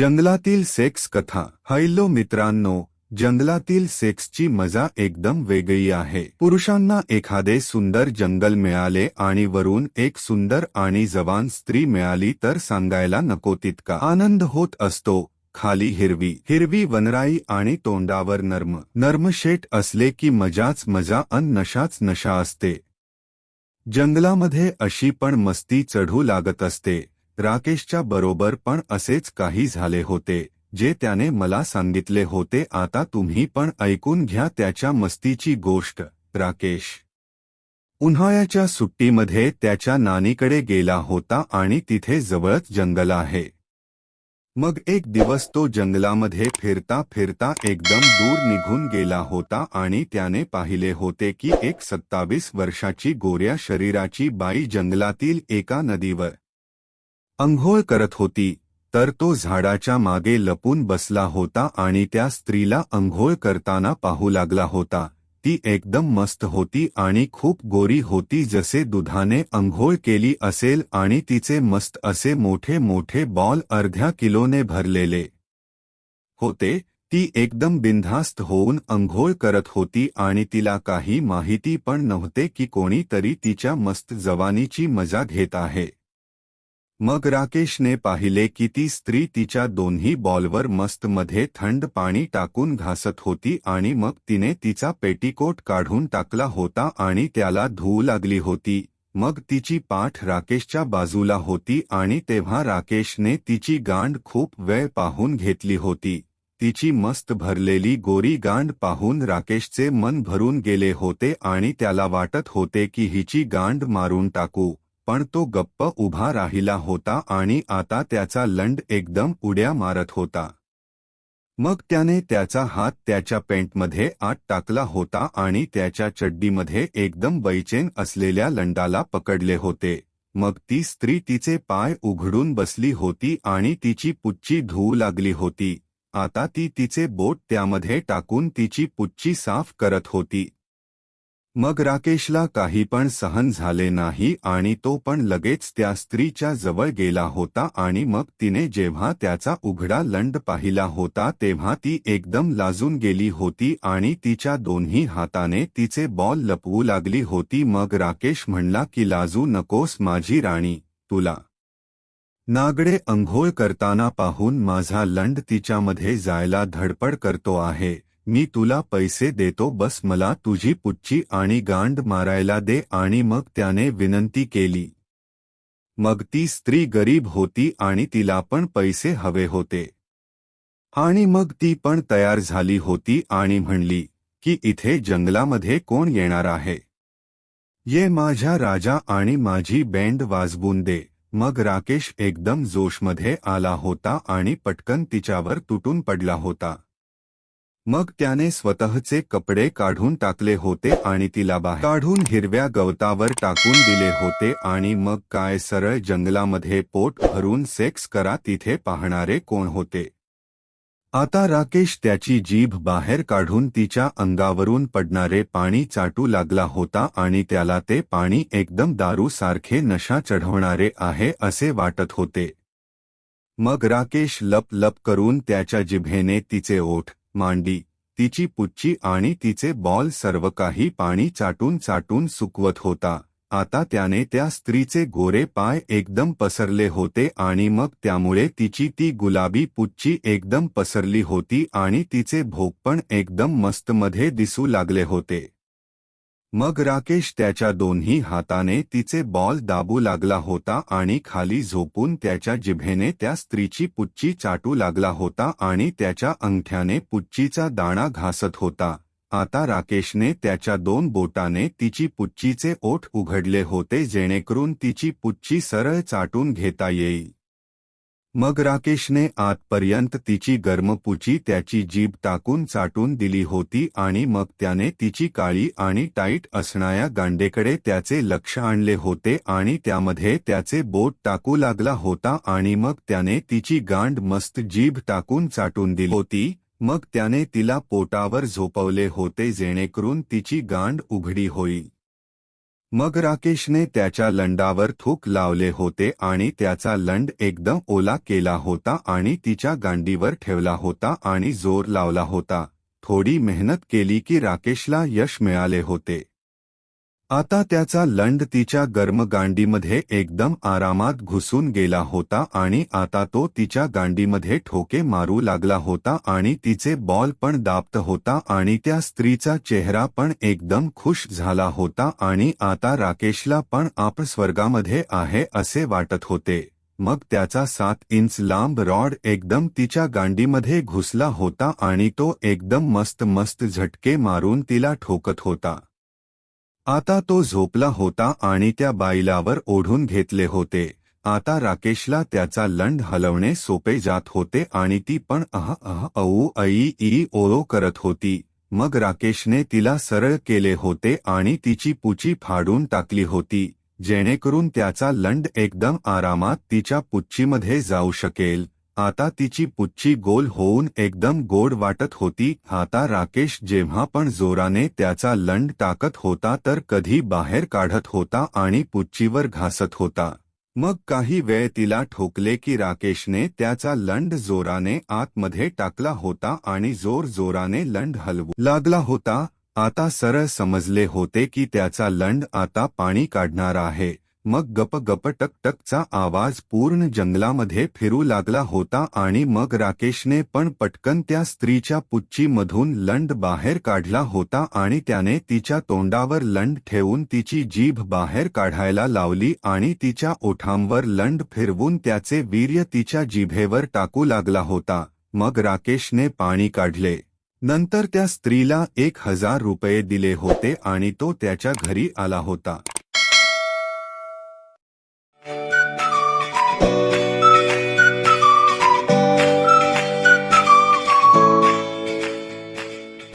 जंगलातील सेक्स कथा. हॅलो मित्रांनो, जंगलातील सेक्सची मजा एकदम वेगळी आहे. पुरुषांना एखादे सुंदर जंगल मिळाले आणि वरून एक सुंदर आणि जवान स्त्री मिळाली तर सांगायला नको तितका आनंद होत असतो. खाली हिरवी हिरवी वनराई आणि तोंडावर नर्म शेट असले की मजाच मजा अन नशाच नशा असते. जंगलामध्ये अशी पण मस्ती चढू लागत असते. राकेशच्या बरोबर पण असेच काही झाले होते, जे त्याने मला सांगितले होते. आता तुम्ही पण ऐकून घ्या त्याच्या मस्तीची गोष्ट. राकेश उन्हाळ्याच्या सुट्टीमध्ये त्याच्या नानीकडे गेला होता आणि तिथे जवळच जंगल आहे. मग एक दिवस तो जंगलामध्ये फिरता फिरता एकदम दूर निघून गेला होता आणि त्याने पाहिले होते की एक 27 वर्षाची गोऱ्या शरीराची बाई जंगलातील एका नदीवर अंघोळ करत होती. तर तो झाडाच्या मागे लपून बसला होता आणि त्या स्त्रीला अंघोळ करताना पाहू लागला होता. ती एकदम मस्त होती आणि खूप गोरी होती, जसे दुधाने अंघोळ केली असेल, आणि तिचे मस्त असे मोठे मोठे बॉल अर्ध्या किलोने भरलेले होते. ती एकदम बिनधास्त होऊन अंघोळ करत होती आणि तिला काही माहिती पण नव्हते की कोणीतरी तिच्या मस्त जवानीची मजा घेत आहे. मग राकेशने पाहिले की ती स्त्री तिच्या दोन्ही बॉलवर मस्त मध्ये थंड पाणी टाकून घासत होती आणि मग तिने तिचा पेटीकोट काढून टाकला होता आणि त्याला धुवू लागली होती. मग तिची पाठ राकेशच्या बाजूला होती आणि तेव्हा राकेशने तिची गांड खूप वेळ पाहून घेतली होती. तिची मस्त भरलेली गोरी गांड पाहून राकेशचे मन भरून गेले होते आणि त्याला वाटत होते की हिची गांड मारून टाकू. पण तो गप्प उभा राहिला होता आणि आता त्याचा लंड एकदम उड्या मारत होता. मग त्याने त्याचा हात त्याच्या पॅन्टमध्ये आत टाकला होता आणि त्याच्या चड्डीमध्ये एकदम बैचेन असलेल्या लंडाला पकडले होते. मग ती स्त्री तिचे पाय उघडून बसली होती आणि तिची पुच्ची धुवू लागली होती. आता ती तिचे बोट त्यामध्ये टाकून तिची पुच्ची साफ करत होती. मग राकेशला काही पण सहन झाले नाही आणि तो पण लगेच त्या स्त्रीच्या जवळ गेला होता आणि मग तिने जेव्हा त्याचा उघडा लंड पाहिला होता तेव्हा ती एकदम लाजून गेली होती आणि तिच्या दोन्ही हाताने तिचे बॉल लपवू लागली होती. मग राकेश म्हणला की लाजू नकोस माझी राणी, तुला नागडे अंघोळ करताना पाहून माझा लंड तिच्यामध्ये जायला धडपड करतो आहे. मी तुला पैसे देतो, बस मला तुझी पुच्ची आणि गांड मारायला दे. आणि मग त्याने विनंती केली. मग ती स्त्री गरीब होती आणि तिला पण पैसे हवे होते. आणि मग ती पण तयार झाली होती आणि म्हणली की इथे जंगलामध्ये कोण येणार आहे? ये माझ्या राजा आणि माझी बँड वाजवून दे. मग राकेश एकदम जोशमध्ये आला होता आणि पटकन तिच्यावर तुटून पडला होता. मग त्याने स्वतःचे कपडे काढून टाकले होते आणि तिला बाहेर काढून हिरव्या गवतावर टाकून दिले होते आणि मग काय सरळ जंगलामध्ये पोट भरून सेक्स करा. तिथे पाहणारे कोण होते? आता राकेश त्याची जीभ बाहेर काढून तिच्या अंगावरून पडणारे पाणी चाटू लागला होता आणि त्याला ते पाणी एकदम दारूसारखे नशा चढवणारे आहे असे वाटत होते. मग राकेश लप लप करून त्याच्या जिभेने तिचे ओठ, मांडी, तिची पुच्ची आणि तिचे बॉल सर्व काही पाणी चाटून चाटून सुकवत होता. आता त्याने त्या स्त्रीचे गोरे पाय एकदम पसरले होते आणि मग त्यामुळे तिची ती गुलाबी पुच्ची एकदम पसरली होती आणि तिचे भोक पण एकदम मस्त मध्ये दिसू लागले होते. मग राकेश त्याच्या दोन्ही हाताने तिचे बॉल दाबू लागला होता आणि खाली झोपून त्याच्या जिभेने त्या स्त्रीची पुच्ची चाटू लागला होता आणि त्याच्या अंगठ्याने पुच्चीचा दाणा घासत होता. आता राकेशने त्याच्या 2 बोटाने तिची पुच्चीचे ओठ उघडले होते जेणेकरून तिची पुच्ची सरळ चाटून घेता येईल. मग राकेशने आतपर्यंत तिची गर्म पुच्ची त्याची जीभ टाकून चाटून दिली होती आणि मग त्याने तिची काळी आणि टाईट असणाऱ्या गांडेकडे त्याचे लक्ष आणले होते आणि त्यामध्ये त्याचे बोट टाकू लागला होता आणि मग त्याने तिची गांड मस्त जीभ टाकून चाटून दिली होती. मग त्याने तिला पोटावर झोपवले होते जेणेकरून तिची गांड उघडी होईल. मग राकेशने त्याच्या लंडावर थूक लावले होते आणि त्याचा लंड एकदम ओला केला होता आणि तिच्या गांडीवर ठेवला होता आणि जोर लावला होता. थोडी मेहनत केली की राकेशला यश मिळाले होते. आता त्याचा लंड तिच्या गर्म गांडीमध्ये एकदम आरामात घुसून गेला होता आणि आता तो तिच्या गांडीमध्ये ठोके मारू लागला होता आणि तिचे बॉल पण दाबत होता आणि त्या स्त्रीचा चेहरा पण एकदम खुश झाला होता आणि आता राकेशला पण आपण स्वर्गामध्ये आहे असे वाटत होते. मग त्याचा 7 इंच लांब रॉड एकदम तिच्या गांडीमध्ये घुसला होता आणि तो एकदम मस्त मस्त झटके मारून तिला ठोकत होता. आता तो झोपला होता आणि त्या बाईलावर ओढून घेतले होते. आता राकेशला त्याचा लंड हलवणे सोपे जात होते आणि ती पण अह अह औ ऐ ई ओ करत होती. मग राकेशने तिला सरळ केले होते आणि तिची पुची फाडून टाकली होती, जेणेकरून त्याचा लंड एकदम आरामात तिच्या पुच्चीमध्ये जाऊ शकेल. आता तिची पुच्ची गोल होऊन एकदम गोड वाटत होती. आता राकेश जेव्हा पण जोराने त्याचा लंड टाकत होता तर कधी बाहेर काढत होता आणि पुच्चीवर घासत होता. मग काही वेळ तिला ठोकले की राकेशने त्याचा लंड जोराने आतमध्ये टाकला होता आणि जोर जोराने लंड हलवू लागला होता. आता सरळ समजले होते की त्याचा लंड आता पाणी काढणार आहे. मग गप गप टक टकचा आवाज पूर्ण जंगलामध्ये फिरू लागला होता आणि मग राकेशने पण पटकन त्या स्त्रीच्या पुच्चीमधून लंड बाहेर काढला होता आणि त्याने तिच्या तोंडावर लंड ठेवून तिची जीभ बाहेर काढायला लावली आणि तिच्या ओठांवर लंड फिरवून त्याचे वीर्य तिच्या जिभेवर टाकू लागला होता. मग राकेशने पाणी काढले. नंतर त्या स्त्रीला 1000 रुपये दिले होते आणि तो त्याच्या घरी आला होता.